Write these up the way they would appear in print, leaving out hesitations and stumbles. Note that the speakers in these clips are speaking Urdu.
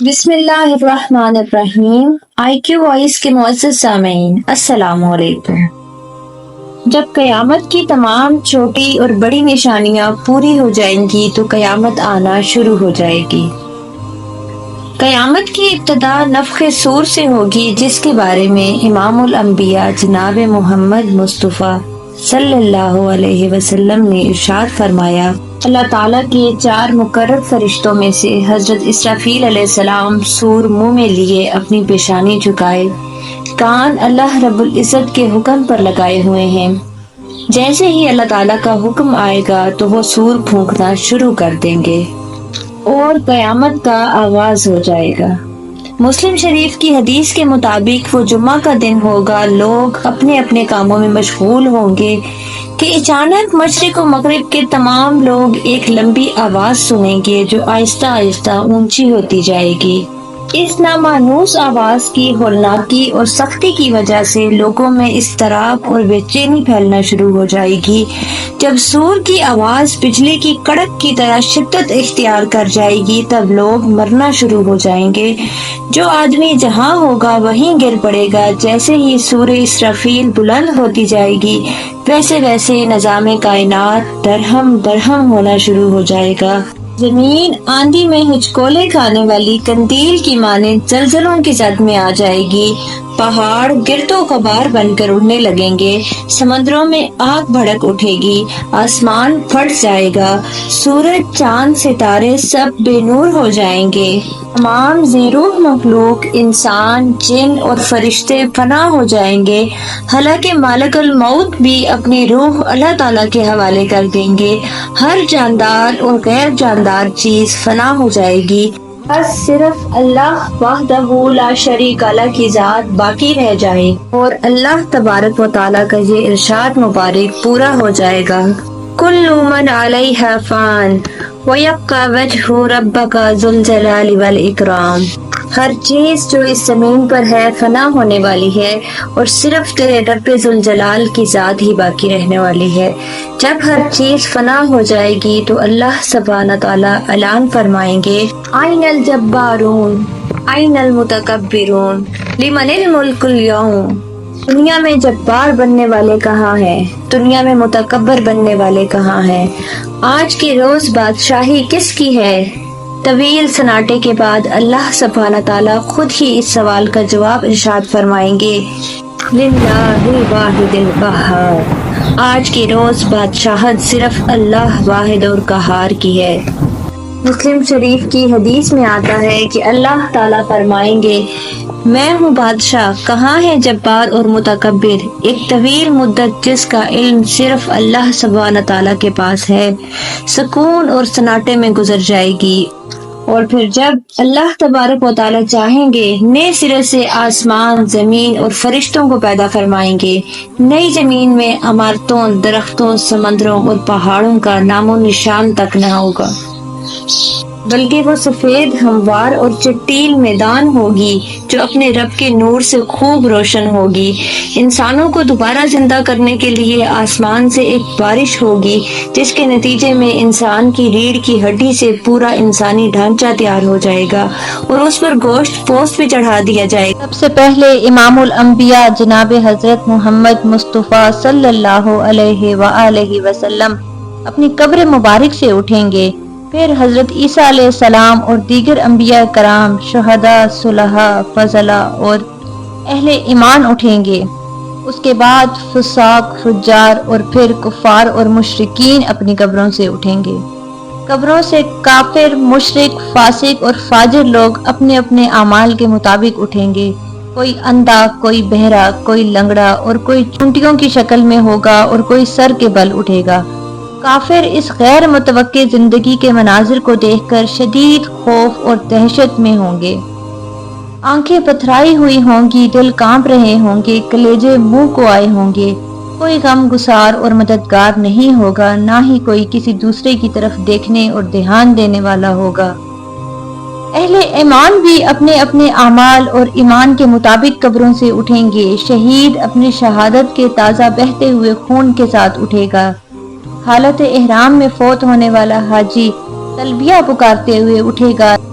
بسم اللہ الرحمن الرحیم۔ آئی کیو وائس کے معزز سامعین، السلام علیکم۔ جب قیامت کی تمام چھوٹی اور بڑی نشانیاں پوری ہو جائیں گی تو قیامت آنا شروع ہو جائے گی۔ قیامت کی ابتدا نفخ صور سے ہوگی، جس کے بارے میں امام الانبیاء جناب محمد مصطفیٰ صلی اللہ علیہ وسلم نے ارشاد فرمایا، اللہ تعالیٰ کے 4 مقرر فرشتوں میں سے حضرت اسرافیل علیہ السلام صور منہ میں لیے اپنی پیشانی جھکائے، کان اللہ رب العزت کے حکم پر لگائے ہوئے ہیں۔ جیسے ہی اللہ تعالیٰ کا حکم آئے گا تو وہ صور پھونکنا شروع کر دیں گے اور قیامت کا آغاز ہو جائے گا۔ مسلم شریف کی حدیث کے مطابق وہ جمعہ کا دن ہوگا، لوگ اپنے اپنے کاموں میں مشغول ہوں گے کہ اچانک مشرق و مغرب کے تمام لوگ ایک لمبی آواز سنیں گے جو آہستہ آہستہ اونچی ہوتی جائے گی۔ اس نامانوس آواز کی ہولناکی اور سختی کی وجہ سے لوگوں میں اضطراب اور بے چینی پھیلنا شروع ہو جائے گی۔ جب صور کی آواز بجلی کی کڑک کی طرح شدت اختیار کر جائے گی تب لوگ مرنا شروع ہو جائیں گے۔ جو آدمی جہاں ہوگا وہیں گر پڑے گا۔ جیسے ہی سور اسرافیل بلند ہوتی جائے گی ویسے ویسے نظام کائنات درہم برہم ہونا شروع ہو جائے گا۔ زمین آندھی میں ہچکولے کھانے والی قندیل کی مانند زلزلوں کی زد میں آ جائے گی۔ پہاڑ گرد و غبار بن کر اڑنے لگیں گے، سمندروں میں آگ بھڑک اٹھے گی، آسمان پھٹ جائے گا، سورج چاند ستارے سب بے نور ہو جائیں گے، تمام ذی روح مخلوق انسان جن اور فرشتے فنا ہو جائیں گے، حالانکہ مالک الموت بھی اپنی روح اللہ تعالیٰ کے حوالے کر دیں گے۔ ہر جاندار اور غیر جاندار چیز فنا ہو جائے گی، بس صرف اللہ وحدہ لا شریک لہ کی ذات باقی رہ جائے اور اللہ تبارک و تعالیٰ کا یہ ارشاد مبارک پورا ہو جائے گا، کل من علیہا فان وَيَبْقَى وَجْهُ رَبَّكَ ذُو الْجَلَالِ وَالْإِكْرَامِ۔ ہر چیز جو اس زمین پر ہے فنا ہونے والی ہے اور صرف تیرے رب ذوالجلال کی ذات ہی باقی رہنے والی ہے۔ جب ہر چیز فنا ہو جائے گی تو اللہ سبحانہ تعالیٰ اعلان فرمائیں گے، أَيْنَ الْجَبَّارُونَ أَيْنَ الْمُتَكَبِّرُونَ لِمَنِ الْمُلْكُ الْيَوْمَ۔ دنیا میں جبار بننے والے کہاں ہیں؟ دنیا میں متکبر بننے والے کہاں ہیں؟ آج کے روز بادشاہی کس کی ہے؟ طویل سناٹے کے بعد اللہ سبحانہ تعالیٰ خود ہی اس سوال کا جواب ارشاد فرمائیں گے، للہ الواحد القہار۔ آج کے روز بادشاہت صرف اللہ واحد اور قہار کی ہے۔ مسلم شریف کی حدیث میں آتا ہے کہ اللہ تعالیٰ فرمائیں گے، میں ہوں بادشاہ، کہاں ہے جبار اور متکبر؟ ایک طویل مدت جس کا علم صرف اللہ سبحانہ تعالیٰ کے پاس ہے سکون اور سناٹے میں گزر جائے گی، اور پھر جب اللہ تبارک و تعالیٰ چاہیں گے نئے سرے سے آسمان، زمین اور فرشتوں کو پیدا فرمائیں گے۔ نئی زمین میں عمارتوں، درختوں، سمندروں اور پہاڑوں کا نام و نشان تک نہ ہوگا، بلکہ وہ سفید ہموار اور چٹیل میدان ہوگی جو اپنے رب کے نور سے خوب روشن ہوگی۔ انسانوں کو دوبارہ زندہ کرنے کے لیے آسمان سے ایک بارش ہوگی جس کے نتیجے میں انسان کی ریڑھ کی ہڈی سے پورا انسانی ڈھانچہ تیار ہو جائے گا اور اس پر گوشت پوست بھی چڑھا دیا جائے گا۔ سب سے پہلے امام الانبیاء جناب حضرت محمد مصطفیٰ صلی اللہ علیہ وآلہ وسلم اپنی قبر مبارک سے اٹھیں گے، پھر حضرت عیسیٰ علیہ السلام اور دیگر انبیاء کرام، شہداء، صلحاء، فضلاء اور اہل ایمان اٹھیں گے۔ اس کے بعد فساق، فجار اور پھر کفار اور مشرکین اپنی قبروں سے اٹھیں گے۔ قبروں سے کافر، مشرک، فاسق اور فاجر لوگ اپنے اپنے اعمال کے مطابق اٹھیں گے۔ کوئی اندھا، کوئی بہرا، کوئی لنگڑا اور کوئی چونٹیوں کی شکل میں ہوگا اور کوئی سر کے بل اٹھے گا۔ کافر اس غیر متوقع زندگی کے مناظر کو دیکھ کر شدید خوف اور دہشت میں ہوں گے، آنکھیں پتھرائی ہوئی ہوں گی، دل کانپ رہے ہوں گے، کلیجے منہ کو آئے ہوں گے۔ کوئی غم گسار اور مددگار نہیں ہوگا، نہ ہی کوئی کسی دوسرے کی طرف دیکھنے اور دھیان دینے والا ہوگا۔ اہل ایمان بھی اپنے اپنے اعمال اور ایمان کے مطابق قبروں سے اٹھیں گے۔ شہید اپنی شہادت کے تازہ بہتے ہوئے خون کے ساتھ اٹھے گا۔ حالت احرام میں فوت ہونے والا حاجی تلبیہ پکارتے ہوئے اٹھے گا،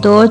2,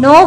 9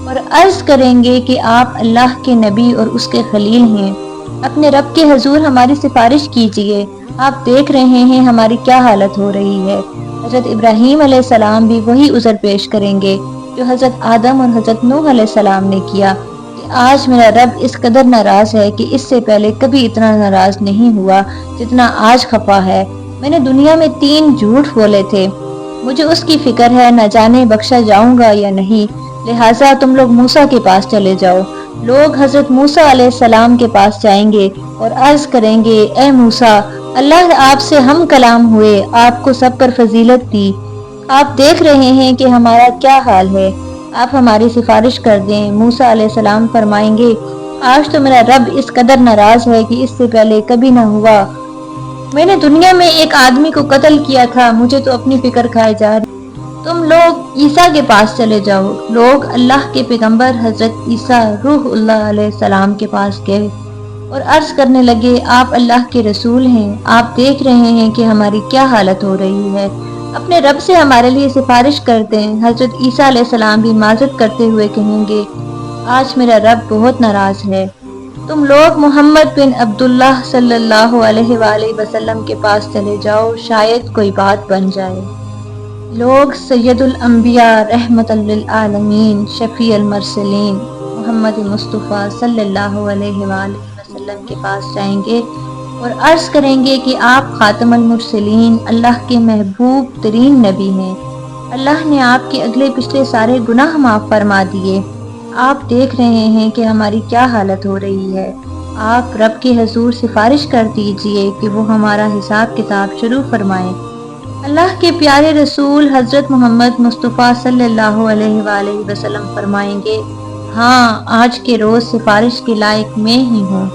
اور عرض کریں گے کہ آپ اللہ کے نبی اور اس کے خلیل ہیں، اپنے رب کے حضور ہماری سفارش کیجئے، آپ دیکھ رہے ہیں ہماری کیا حالت ہو رہی ہے۔ حضرت ابراہیم علیہ السلام بھی وہی عذر پیش کریں گے جو حضرت آدم اور حضرت نوح علیہ السلام نے کیا کہ آج میرا رب اس قدر ناراض ہے کہ اس سے پہلے کبھی اتنا ناراض نہیں ہوا جتنا آج خفا ہے۔ میں نے دنیا میں 3 جھوٹ بولے تھے، مجھے اس کی فکر ہے، نہ جانے بخشا جاؤں گا یا نہیں، لہٰذا تم لوگ موسیٰ کے پاس چلے جاؤ۔ لوگ حضرت موسیٰ علیہ السلام کے پاس جائیں گے اور عرض کریں گے، اے موسیٰ، اللہ آپ سے ہم کلام ہوئے، آپ کو سب پر فضیلت دی، آپ دیکھ رہے ہیں کہ ہمارا کیا حال ہے، آپ ہماری سفارش کر دیں۔ موسیٰ علیہ السلام فرمائیں گے، آج تو میرا رب اس قدر ناراض ہے کہ اس سے پہلے کبھی نہ ہوا، میں نے دنیا میں ایک آدمی کو قتل کیا تھا، مجھے تو اپنی فکر کھائے جا رہی، تم لوگ عیسیٰ کے پاس چلے جاؤ۔ لوگ اللہ کے پیغمبر حضرت عیسیٰ روح اللہ علیہ السلام کے پاس گئے اور عرض کرنے لگے، آپ اللہ کے رسول ہیں، آپ دیکھ رہے ہیں کہ ہماری کیا حالت ہو رہی ہے، اپنے رب سے ہمارے لیے سفارش کر دیں۔ حضرت عیسیٰ علیہ السلام بھی معذرت کرتے ہوئے کہیں گے، آج میرا رب بہت ناراض ہے، تم لوگ محمد بن عبداللہ صلی اللہ علیہ وآلہ وسلم کے پاس چلے جاؤ، شاید کوئی بات بن جائے۔ لوگ سید الانبیاء رحمت للعالمین شفیع المرسلین محمد مصطفیٰ صلی اللہ علیہ وآلہ وسلم کے پاس جائیں گے اور عرض کریں گے کہ آپ خاتم المرسلین، اللہ کے محبوب ترین نبی ہیں، اللہ نے آپ کے اگلے پچھلے سارے گناہ معاف فرما دیے، آپ دیکھ رہے ہیں کہ ہماری کیا حالت ہو رہی ہے، آپ رب کے حضور سفارش کر دیجئے کہ وہ ہمارا حساب کتاب شروع فرمائیں۔ اللہ کے پیارے رسول حضرت محمد مصطفیٰ صلی اللہ علیہ وآلہ وسلم فرمائیں گے، ہاں آج کے روز سفارش کے لائق میں ہی ہوں۔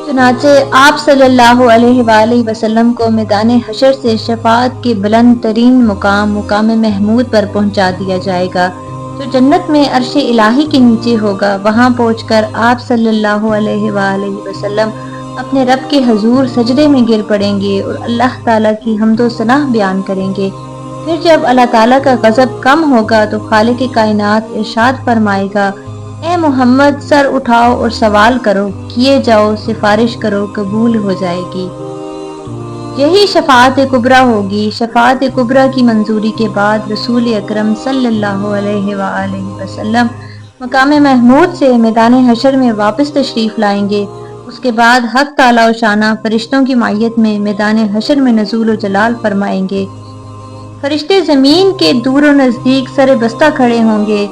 چنانچہ آپ صلی اللہ علیہ وآلہ وسلم کو میدان حشر سے شفاعت کے بلند ترین مقام محمود پر پہنچا دیا جائے گا، جو جنت میں عرش الہی کے نیچے ہوگا۔ وہاں پہنچ کر آپ صلی اللہ علیہ وآلہ وسلم اپنے رب کے حضور سجدے میں گر پڑیں گے اور اللہ تعالیٰ کی حمد و ثنا بیان کریں گے۔ پھر جب اللہ تعالیٰ کا غضب کم ہوگا تو خالق کائنات ارشاد فرمائے گا، اے محمد سر اٹھاؤ اور سوال کرو، کیے جاؤ، سفارش کرو، قبول ہو جائے گی۔ یہی شفاعت کبریٰ ہوگی۔ شفاعت کبریٰ کی منظوری کے بعد رسول اکرم صلی اللہ علیہ وآلہ وسلم مقام محمود سے میدان حشر میں واپس تشریف لائیں گے۔ اس کے بعد حق تعالیٰ و شانہ فرشتوں کی معیت میں میدان حشر میں نزول و جلال فرمائیں گے۔ فرشتے زمین کے دور و نزدیک سر بستہ کھڑے ہوں گے۔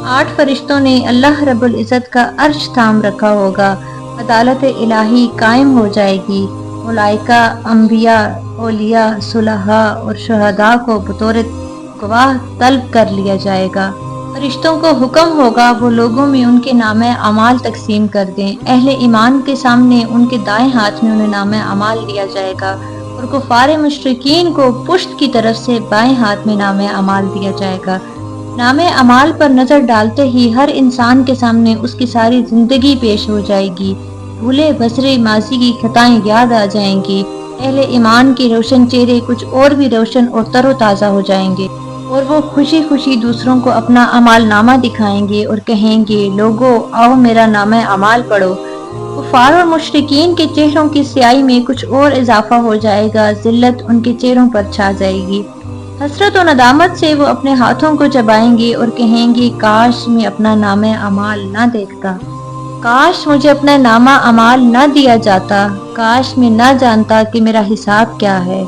8 فرشتوں نے اللہ رب العزت کا عرش تھام رکھا ہوگا، عدالت الہی قائم ہو جائے گی، ملائکہ، انبیاء، اولیاء، صلحاء اور شہداء کو بطور گواہ طلب کر لیا جائے گا۔ فرشتوں کو حکم ہوگا وہ لوگوں میں ان کے نامہ اعمال تقسیم کر دیں۔ اہل ایمان کے سامنے ان کے دائیں ہاتھ میں انہیں نامہ اعمال دیا جائے گا اور کفار مشرکین کو پشت کی طرف سے بائیں ہاتھ میں نامہ اعمال دیا جائے گا۔ نامہ اعمال پر نظر ڈالتے ہی ہر انسان کے سامنے اس کی ساری زندگی پیش ہو جائے گی، بھولے بسرے ماضی کی خطائیں یاد آ جائیں گی۔ اہل ایمان کے روشن چہرے کچھ اور بھی روشن اور تر و تازہ ہو جائیں گے اور وہ خوشی خوشی دوسروں کو اپنا اعمال نامہ دکھائیں گے اور کہیں گے، لوگو آؤ میرا نامہ اعمال پڑھو۔ کفار اور مشرکین کے چہروں کی سیاہی میں کچھ اور اضافہ ہو جائے گا، ذلت ان کے چہروں پر چھا جائے گی، حسرت و ندامت سے وہ اپنے ہاتھوں کو چبائیں گے اور کہیں گے، کاش میں اپنا نامہ اعمال نہ دیکھتا، کاش مجھے اپنا نامہ اعمال نہ دیا جاتا، کاش میں نہ جانتا کہ میرا حساب کیا ہے۔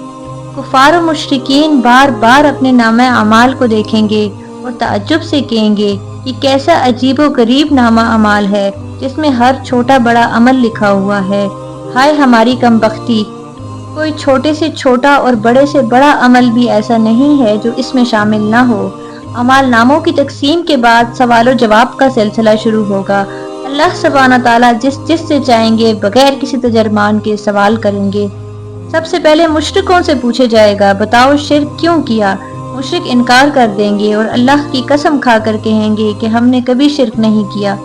کفار و مشرکین بار بار اپنے نامہ اعمال کو دیکھیں گے اور تعجب سے کہیں گے، یہ کیسا عجیب و غریب نامہ اعمال ہے جس میں ہر چھوٹا بڑا عمل لکھا ہوا ہے، ہائے ہماری کم بختی، کوئی چھوٹے سے چھوٹا اور بڑے سے بڑا عمل بھی ایسا نہیں ہے جو اس میں شامل نہ ہو۔ اعمال ناموں کی تقسیم کے بعد سوال و جواب کا سلسلہ شروع ہوگا۔ اللہ سبحانہ تعالیٰ جس سے چاہیں گے بغیر کسی ترجمان کے سوال کریں گے۔ سب سے پہلے مشرکوں سے پوچھا جائے گا، بتاؤ شرک کیوں کیا؟ مشرک انکار کر دیں گے اور اللہ کی قسم کھا کر کہیں گے کہ ہم نے کبھی شرک نہیں کیا۔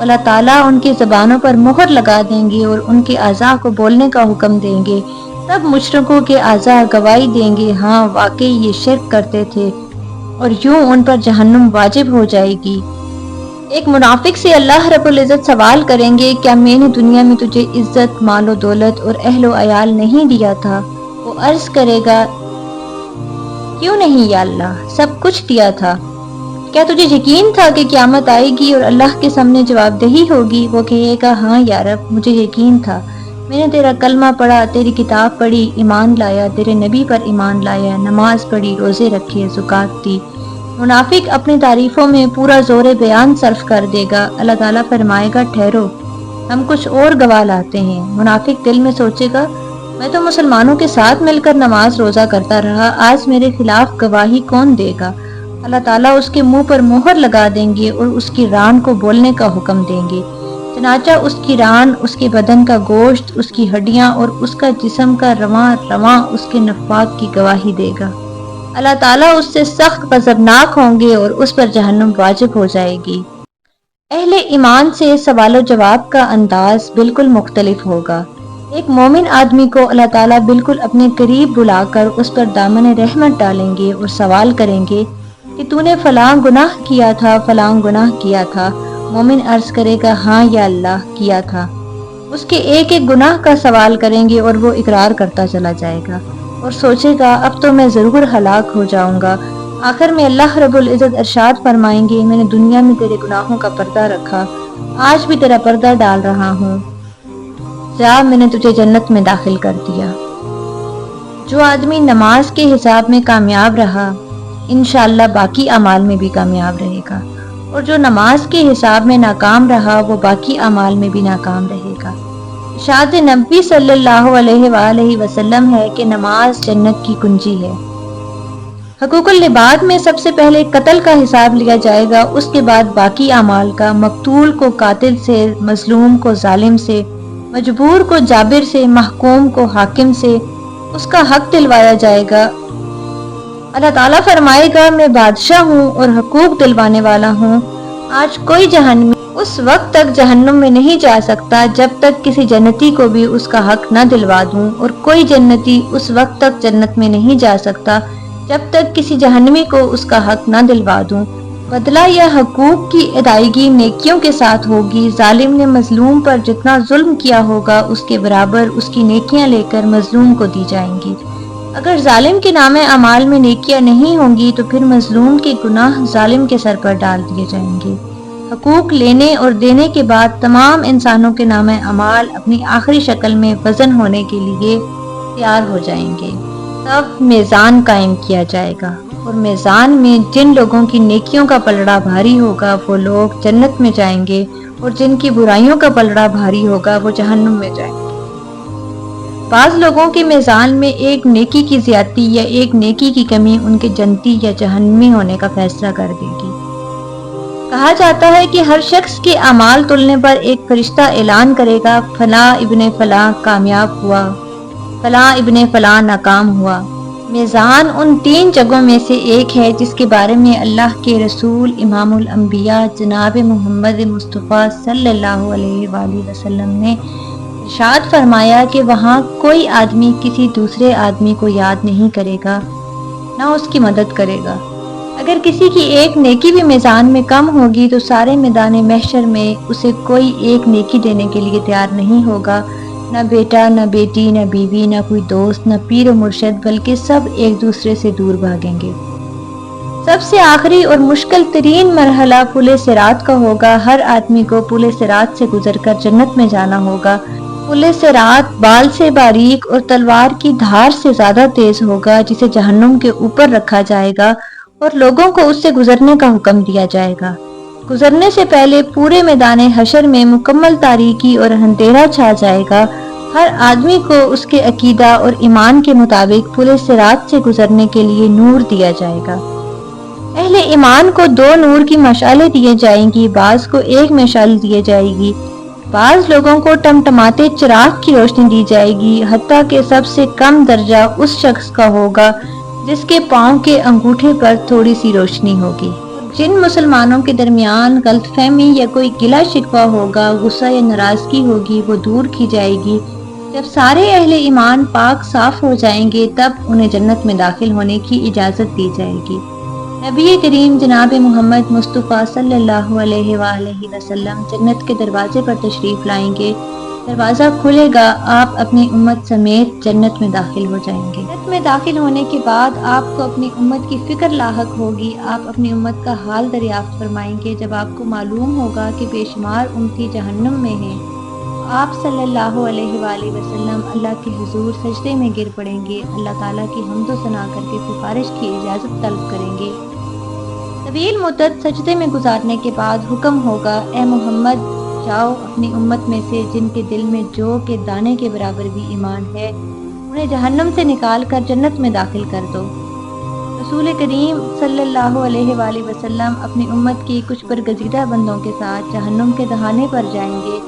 اللہ تعالیٰ ان کی زبانوں پر مہر لگا دیں گے اور ان کے اعضاء کو بولنے کا حکم دیں گے۔ تب مشرکوں کے اعضاء گواہی دیں گے، ہاں واقعی یہ شرک کرتے تھے، اور یوں ان پر جہنم واجب ہو جائے گی۔ ایک منافق سے اللہ رب العزت سوال کریں گے، کیا میں نے دنیا میں تجھے عزت، مال و دولت اور اہل و عیال نہیں دیا تھا؟ وہ عرض کرے گا، کیوں نہیں یا اللہ، سب کچھ دیا تھا۔ کیا تجھے یقین تھا کہ قیامت آئے گی اور اللہ کے سامنے جواب دہی ہوگی؟ وہ کہے گا، ہاں یا رب، مجھے یقین تھا، میں نے تیرا کلمہ پڑھا، تیری کتاب پڑھی، ایمان لایا، تیرے نبی پر ایمان لایا، نماز پڑھی، روزے رکھے، زکوٰۃ دی۔ منافق اپنی تعریفوں میں پورا زور بیان صرف کر دے گا۔ اللہ تعالیٰ فرمائے گا، ٹھہرو، ہم کچھ اور گواہ لاتے ہیں۔ منافق دل میں سوچے گا، میں تو مسلمانوں کے ساتھ مل کر نماز روزہ کرتا رہا، آج میرے خلاف گواہی کون دے گا؟ اللہ تعالیٰ اس کے منہ پر مہر لگا دیں گے اور اس کی ران کو بولنے کا حکم دیں گے۔ چنانچہ اس کی ران، اس کے بدن کا گوشت، اس کی ہڈیاں اور اس کا جسم کا رواں رواں اس کے نفاق کی گواہی دے گا۔ اللہ تعالیٰ اس سے سخت غضبناک ہوں گے اور اس پر جہنم واجب ہو جائے گی۔ اہل ایمان سے سوال و جواب کا انداز بالکل مختلف ہوگا۔ ایک مومن آدمی کو اللہ تعالیٰ بالکل اپنے قریب بلا کر اس پر دامن رحمت ڈالیں گے اور سوال کریں گے کہ تو نے فلاں گناہ کیا تھا، فلاں گناہ کیا تھا۔ مومن عرض کرے گا، ہاں یا اللہ، کیا تھا۔ اس کے ایک ایک گناہ کا سوال کریں گے اور وہ اقرار کرتا چلا جائے گا اور سوچے گا، اب تو میں ضرور ہلاک ہو جاؤں گا۔ آخر میں اللہ رب العزت ارشاد فرمائیں گے، میں نے دنیا میں تیرے گناہوں کا پردہ رکھا، آج بھی تیرا پردہ ڈال رہا ہوں، جا، میں نے تجھے جنت میں داخل کر دیا۔ جو آدمی نماز کے حساب میں کامیاب رہا، انشاءاللہ باقی اعمال میں بھی کامیاب رہے گا، اور جو نماز کے حساب میں ناکام رہا، وہ باقی اعمال میں بھی ناکام رہے گا۔ ارشاد نبی صلی اللہ علیہ وآلہ وسلم ہے کہ نماز جنت کی کنجی ہے۔ حقوق العباد میں سب سے پہلے قتل کا حساب لیا جائے گا، اس کے بعد باقی اعمال کا۔ مقتول کو قاتل سے، مظلوم کو ظالم سے، مجبور کو جابر سے، محکوم کو حاکم سے اس کا حق دلوایا جائے گا۔ اللہ تعالیٰ فرمائے گا، میں بادشاہ ہوں اور حقوق دلوانے والا ہوں۔ آج کوئی جہنمی اس وقت تک جہنم میں نہیں جا سکتا جب تک کسی جنتی کو بھی اس کا حق نہ دلوا دوں، اور کوئی جنتی اس وقت تک جنت میں نہیں جا سکتا جب تک کسی جہنمی کو اس کا حق نہ دلوا دوں۔ بدلہ یا حقوق کی ادائیگی نیکیوں کے ساتھ ہوگی۔ ظالم نے مظلوم پر جتنا ظلم کیا ہوگا، اس کے برابر اس کی نیکیاں لے کر مظلوم کو دی جائیں گی۔ اگر ظالم کے نام اعمال میں نیکیاں نہیں ہوں گی تو پھر مظلوم کے گناہ ظالم کے سر پر ڈال دیے جائیں گے۔ حقوق لینے اور دینے کے بعد تمام انسانوں کے نام اعمال اپنی آخری شکل میں وزن ہونے کے لیے تیار ہو جائیں گے۔ تب میزان قائم کیا جائے گا، اور میزان میں جن لوگوں کی نیکیوں کا پلڑا بھاری ہوگا وہ لوگ جنت میں جائیں گے، اور جن کی برائیوں کا پلڑا بھاری ہوگا وہ جہنم میں جائیں گے۔ بعض لوگوں کے میزان میں ایک نیکی کی زیادتی یا ایک نیکی کی کمی ان کے جنتی یا جہنمی ہونے کا فیصلہ کر دے گی۔ کہا جاتا ہے کہ ہر شخص کے اعمال تلنے پر ایک فرشتہ اعلان کرے گا، فلاں ابن فلاں کامیاب ہوا، فلاں ابن فلاں ناکام ہوا۔ میزان ان 3 جگہوں میں سے ایک ہے جس کے بارے میں اللہ کے رسول امام الانبیاء جناب محمد مصطفیٰ صلی اللہ علیہ وآلہ وسلم نے ارشاد فرمایا کہ وہاں کوئی آدمی کسی دوسرے آدمی کو یاد نہیں کرے گا، نہ اس کی مدد کرے گا۔ اگر کسی کی ایک نیکی بھی میزان میں کم ہوگی تو سارے میدان محشر میں اسے کوئی ایک نیکی دینے کے لیے تیار نہیں ہوگا، نہ بیٹا، نہ بیٹی، نہ بیوی، نہ کوئی دوست، نہ پیر و مرشد، بلکہ سب ایک دوسرے سے دور بھاگیں گے۔ سب سے آخری اور مشکل ترین مرحلہ پل صراط کا ہوگا۔ ہر آدمی کو پل صراط سے گزر کر جنت میں جانا ہوگا۔ پل صراط بال سے باریک اور تلوار کی دھار سے زیادہ تیز ہوگا، جسے جہنم کے اوپر رکھا جائے گا اور لوگوں کو اس سے گزرنے کا حکم دیا جائے گا۔ گزرنے سے پہلے پورے میدان حشر میں مکمل تاریکی اور اندھیرا چھا جائے گا۔ ہر آدمی کو اس کے عقیدہ اور ایمان کے مطابق پل صراط سے گزرنے کے لیے نور دیا جائے گا۔ اہل ایمان کو 2 نور کی مشعلیں دیے جائیں گی، بعض کو ایک مشعل دی جائے گی۔ بعض لوگوں کو ٹمٹماتے چراغ کی روشنی دی جائے گی، حتیٰ کہ سب سے کم درجہ اس شخص کا ہوگا جس کے پاؤں کے انگوٹھے پر تھوڑی سی روشنی ہوگی۔ جن مسلمانوں کے درمیان غلط فہمی یا کوئی گلہ شکوہ ہوگا، غصہ یا ناراضگی ہوگی، وہ دور کی جائے گی۔ جب سارے اہل ایمان پاک صاف ہو جائیں گے تب انہیں جنت میں داخل ہونے کی اجازت دی جائے گی۔ نبی کریم جناب محمد مصطفیٰ صلی اللہ علیہ وآلہ وسلم جنت کے دروازے پر تشریف لائیں گے۔ دروازہ کھلے گا، آپ اپنی امت سمیت جنت میں داخل ہو جائیں گے۔ جنت میں داخل ہونے کے بعد آپ کو اپنی امت کی فکر لاحق ہوگی۔ آپ اپنی امت کا حال دریافت فرمائیں گے جب آپ کو معلوم ہوگا کہ بے شمار امتی جہنم میں ہیں۔ آپ صلی اللہ علیہ وآلہ وسلم اللہ کے حضور سجدے میں گر پڑیں گے، اللہ تعالیٰ کی حمد و ثنا کر کے سفارش کی اجازت طلب کریں گے۔ طویل مدت سجدے میں گزارنے کے بعد حکم ہوگا، اے محمد جاؤ اپنی امت میں سے جن کے دل میں جو کہ دانے کے برابر بھی ایمان ہے انہیں جہنم سے نکال کر جنت میں داخل کر دو۔ رسول کریم صلی اللہ علیہ وآلہ وسلم اپنی امت کی کچھ برگزیدہ بندوں کے ساتھ جہنم کے دہانے پر جائیں گے،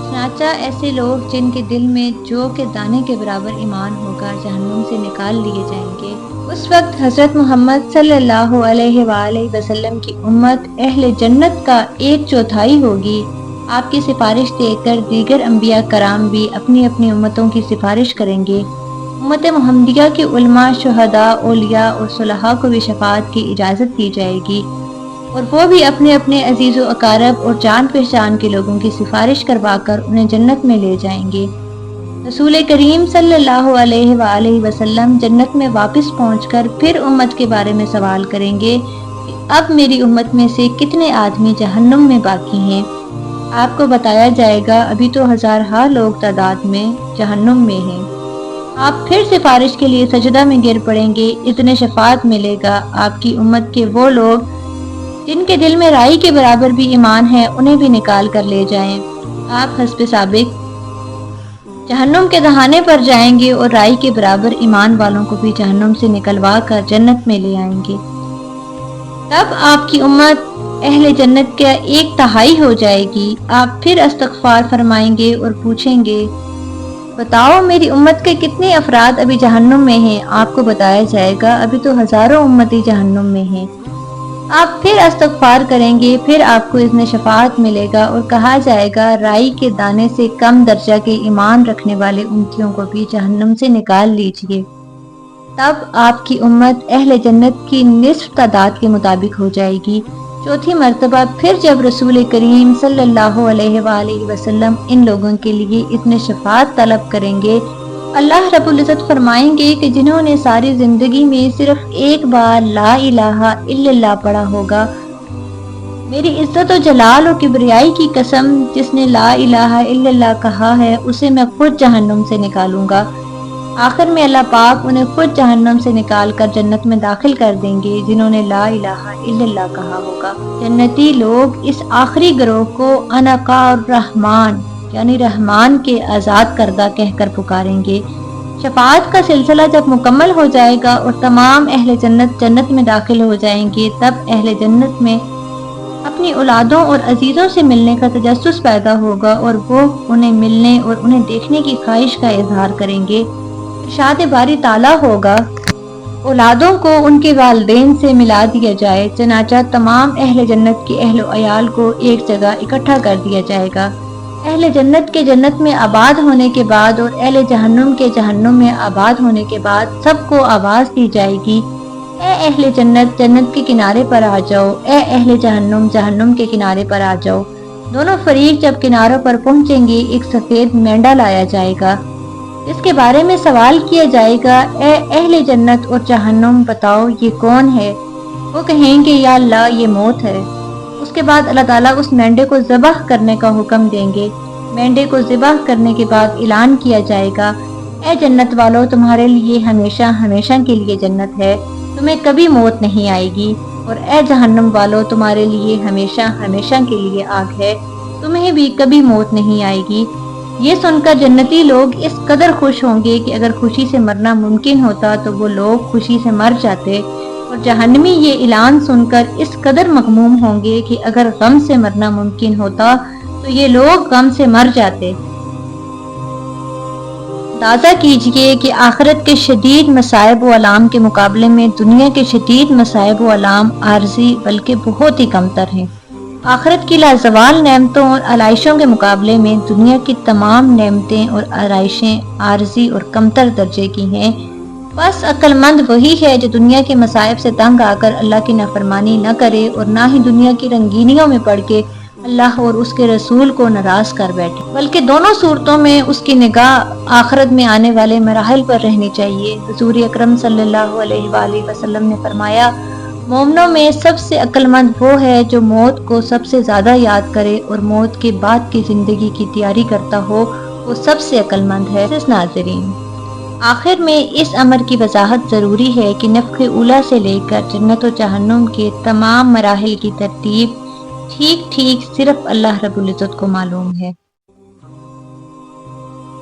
چنانچہ ایسے لوگ جن کے دل میں جو کہ دانے کے برابر ایمان ہوگا جہنم سے نکال لیے جائیں گے۔ اس وقت حضرت محمد صلی اللہ علیہ وآلہ وسلم کی امت اہل جنت کا 1/4 ہوگی۔ آپ کی سفارش دیکھ کر دیگر انبیاء کرام بھی اپنی اپنی امتوں کی سفارش کریں گے۔ امت محمدیہ کے علماء، شہداء، اولیاء اور صلحاء کو بھی شفاعت کی اجازت دی جائے گی اور وہ بھی اپنے اپنے عزیز و اقارب اور جان پہچان کے لوگوں کی سفارش کروا کر انہیں جنت میں لے جائیں گے۔ رسول کریم صلی اللہ علیہ وآلہ وسلم جنت میں واپس پہنچ کر پھر امت کے بارے میں سوال کریں گے کہ اب میری امت میں سے کتنے آدمی جہنم میں باقی ہیں؟ آپ کو بتایا جائے گا ابھی تو ہزارہا لوگ تعداد میں جہنم میں ہیں۔ آپ پھر سفارش کے لیے سجدہ میں گر پڑیں گے، اتنے شفاعت ملے گا آپ کی امت کے وہ لوگ جن کے دل میں رائی کے برابر بھی ایمان ہے انہیں بھی نکال کر لے جائیں۔ آپ حسب سابق جہنم کے دہانے پر جائیں گے اور رائی کے برابر ایمان والوں کو بھی جہنم سے نکلوا کر جنت میں لے آئیں گے۔ تب آپ کی امت اہل جنت کا 1/3 ہو جائے گی۔ آپ پھر استغفار فرمائیں گے اور پوچھیں گے، بتاؤ میری امت کے کتنے افراد ابھی جہنم میں ہیں؟ آپ کو بتایا جائے گا ابھی تو ہزاروں امتی جہنم میں ہیں۔ آپ پھر استغفار کریں گے، پھر آپ کو اذن شفاعت ملے گا اور کہا جائے گا رائی کے دانے سے کم درجہ کے ایمان رکھنے والے امتیوں کو بھی جہنم سے نکال لیجئے۔ تب آپ کی امت اہل جنت کی نصف تعداد کے مطابق ہو جائے گی۔ چوتھی مرتبہ پھر جب رسول کریم صلی اللہ علیہ وآلہ وسلم ان لوگوں کے لیے اتنے شفاعت طلب کریں گے، اللہ رب العزت فرمائیں گے کہ جنہوں نے ساری زندگی میں صرف ایک بار لا الہ الا اللہ پڑھا ہوگا، میری عزت و جلال و کبریائی کی قسم جس نے لا الہ الا اللہ کہا ہے اسے میں خود جہنم سے نکالوں گا۔ آخر میں اللہ پاک انہیں خود جہنم سے نکال کر جنت میں داخل کر دیں گے جنہوں نے لا الہ الا اللہ کہا ہوگا۔ جنتی لوگ اس آخری گروہ کو انا الرحمن یعنی رحمان کے آزاد کردہ کہہ کر پکاریں گے۔ شفاعت کا سلسلہ جب مکمل ہو جائے گا اور تمام اہل جنت جنت میں داخل ہو جائیں گے، تب اہل جنت میں اپنی اولادوں اور عزیزوں سے ملنے کا تجسس پیدا ہوگا اور وہ انہیں ملنے اور انہیں دیکھنے کی خواہش کا اظہار کریں گے۔ ارشاد باری تعالیٰ ہوگا، اولادوں کو ان کے والدین سے ملا دیا جائے، چنانچہ تمام اہل جنت کے اہل و عیال کو ایک جگہ اکٹھا کر دیا جائے گا۔ اہل جنت کے جنت میں آباد ہونے کے بعد اور اہل جہنم کے جہنم میں آباد ہونے کے بعد سب کو آواز دی جائے گی، اے اہل جنت جنت کے کنارے پر آ جاؤ، اے اہل جہنم جہنم کے کنارے پر آ جاؤ۔ دونوں فریق جب کناروں پر پہنچیں گے، ایک سفید مینڈا لایا جائے گا، اس کے بارے میں سوال کیا جائے گا، اے اہل جنت اور جہنم بتاؤ یہ کون ہے؟ وہ کہیں گے یا اللہ یہ موت ہے۔ اس کے بعد اللہ تعالیٰ اس مینڈے کو ذبح کرنے کا حکم دیں گے۔ مینڈے کو ذبح کرنے کے بعد اعلان کیا جائے گا، اے جنت والو تمہارے لیے ہمیشہ ہمیشہ کے لیے جنت ہے، تمہیں کبھی موت نہیں آئے گی، اور اے جہنم والو تمہارے لیے ہمیشہ ہمیشہ کے لیے آگ ہے، تمہیں بھی کبھی موت نہیں آئے گی۔ یہ سن کر جنتی لوگ اس قدر خوش ہوں گے کہ اگر خوشی سے مرنا ممکن ہوتا تو وہ لوگ خوشی سے مر جاتے، اور جہنمی یہ اعلان سن کر اس قدر مغموم ہوں گے کہ اگر غم سے مرنا ممکن ہوتا تو یہ لوگ غم سے مر جاتے۔ اندازہ کیجئے کہ آخرت کے شدید مصائب و آلام کے مقابلے میں دنیا کے شدید مصائب و آلام عارضی بلکہ بہت ہی کمتر ہیں۔ آخرت کی لازوال نعمتوں اور علائشوں کے مقابلے میں دنیا کی تمام نعمتیں اور آرائشیں عارضی اور کمتر درجے کی ہیں۔ بس عقل مند وہی ہے جو دنیا کے مصائب سے تنگ آ کر اللہ کی نافرمانی نہ کرے اور نہ ہی دنیا کی رنگینیوں میں پڑ کے اللہ اور اس کے رسول کو ناراض کر بیٹھے، بلکہ دونوں صورتوں میں اس کی نگاہ آخرت میں آنے والے مراحل پر رہنی چاہیے۔ حضور اکرم صلی اللہ علیہ وآلہ وسلم نے فرمایا، مومنوں میں سب سے عقل مند وہ ہے جو موت کو سب سے زیادہ یاد کرے اور موت کے بعد کی زندگی کی تیاری کرتا ہو، وہ سب سے عقل مند ہے۔ ناظرین، آخر میں اس امر کی وضاحت ضروری ہے کہ نفخ اولیٰ سے لے کر جنت و جہنم کے تمام مراحل کی ترتیب ٹھیک صرف اللہ رب العزت کو معلوم ہے۔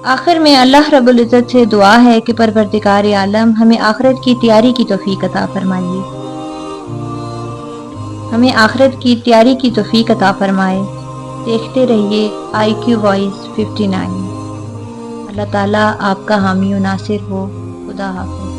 آخر میں اللہ رب العزت سے دعا ہے کہ پروردگار عالم ہمیں آخرت کی تیاری کی توفیق عطا فرمائے، ہمیں آخرت کی تیاری کی توفیق عطا فرمائے۔ دیکھتے رہیے IQ Voice 59۔ اللہ تعالیٰ آپ کا حامی و ناصر ہو۔ خدا حافظ۔